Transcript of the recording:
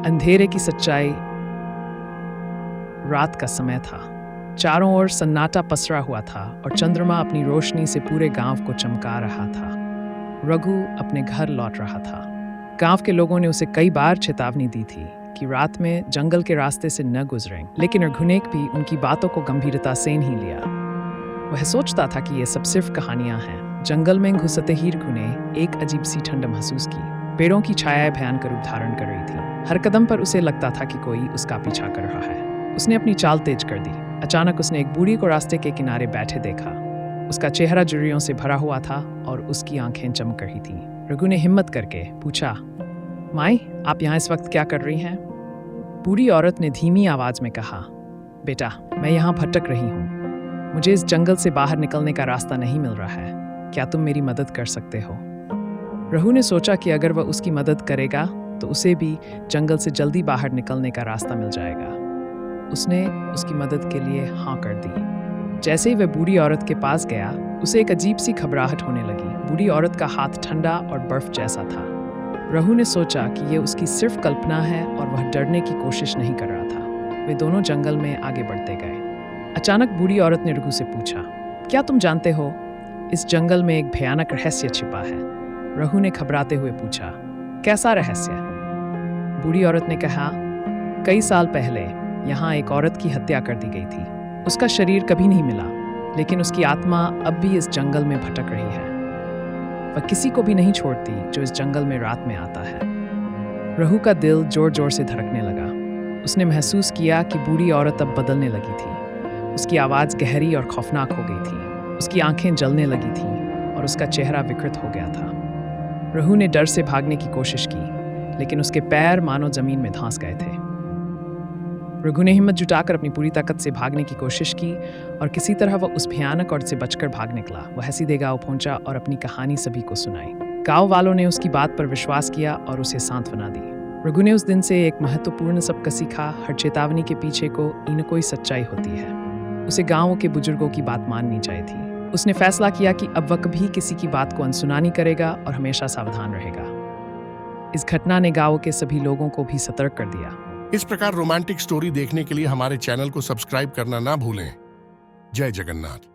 अंधेरे की सच्चाई। रात का समय था। चारों ओर सन्नाटा पसरा हुआ था और चंद्रमा अपनी रोशनी से पूरे गांव को चमका रहा था। रघु अपने घर लौट रहा था। गांव के लोगों ने उसे कई बार चेतावनी दी थी कि रात में जंगल के रास्ते से न गुजरें, लेकिन रघु ने भी उनकी बातों को गंभीरता से नहीं लिया। वह सोचता था कि ये सब सिर्फ कहानियां हैं। जंगल में घुसते ही रघु ने एक अजीब सी ठंड महसूस की। पेड़ों की छायाएं भयंकर रूप धारण कर रही थी। हर कदम पर उसे लगता था कि कोई उसका पीछा कर रहा है। उसने अपनी चाल तेज कर दी। अचानक उसने एक बूढ़ी को रास्ते के किनारे बैठे देखा। उसका चेहरा झुर्रियों से भरा हुआ था और उसकी आंखें चमक रही थीं। रघु ने हिम्मत करके पूछा, माई, आप यहाँ इस वक्त क्या कर रही हैं? बूढ़ी औरत ने धीमी आवाज में कहा, बेटा, मैं यहाँ भटक रही हूँ। मुझे इस जंगल से बाहर निकलने का रास्ता नहीं मिल रहा है। क्या तुम मेरी मदद कर सकते हो? रघु ने सोचा कि अगर वह उसकी मदद करेगा तो उसे भी जंगल से जल्दी बाहर निकलने का रास्ता मिल जाएगा। उसने उसकी मदद के लिए हाँ कर दी। जैसे ही वह बूढ़ी औरत के पास गया, उसे एक अजीब सी घबराहट होने लगी। बूढ़ी औरत का हाथ ठंडा और बर्फ जैसा था। रघु ने सोचा कि यह उसकी सिर्फ कल्पना है और वह डरने की कोशिश नहीं कर रहा था। वे दोनों जंगल में आगे बढ़ते गए। अचानक बूढ़ी औरत ने रघु से पूछा, क्या तुम जानते हो, इस जंगल में एक भयानक रहस्य छिपा है? रघु ने घबराते हुए पूछा, कैसा रहस्य? बूढ़ी औरत ने कहा, कई साल पहले यहाँ एक औरत की हत्या कर दी गई थी। उसका शरीर कभी नहीं मिला, लेकिन उसकी आत्मा अब भी इस जंगल में भटक रही है। वह किसी को भी नहीं छोड़ती जो इस जंगल में रात में आता है। रघु का दिल जोर जोर से धड़कने लगा। उसने महसूस किया कि बूढ़ी औरत अब बदलने लगी थी। उसकी आवाज़ गहरी और खौफनाक हो गई थी। उसकी आंखें जलने लगी थीं और उसका चेहरा विकृत हो गया था। रघु ने डर से भागने की कोशिश की, लेकिन उसके पैर मानो जमीन में धंस गए थे। रघु ने हिम्मत जुटाकर अपनी पूरी ताकत से भागने की कोशिश की और किसी तरह वह उस भयानक औरत से बचकर भाग निकला। वह सीधे गांव पहुंचा और अपनी कहानी सभी को सुनाई। गांव वालों ने उसकी बात पर विश्वास किया और उसे सांत्वना दी। रघु ने उस दिन से एक महत्वपूर्ण सबक सीखा, हर चेतावनी के पीछे कोई न कोई सच्चाई होती है। उसे गाँव के बुजुर्गों की बात माननी चाहिए थी। उसने फैसला किया कि अब वह कभी किसी की बात को अनसुना नहीं करेगा और हमेशा सावधान रहेगा। इस घटना ने गांव के सभी लोगों को भी सतर्क कर दिया। इस प्रकार रोमांटिक स्टोरी देखने के लिए हमारे चैनल को सब्सक्राइब करना ना भूलें। जय जगन्नाथ।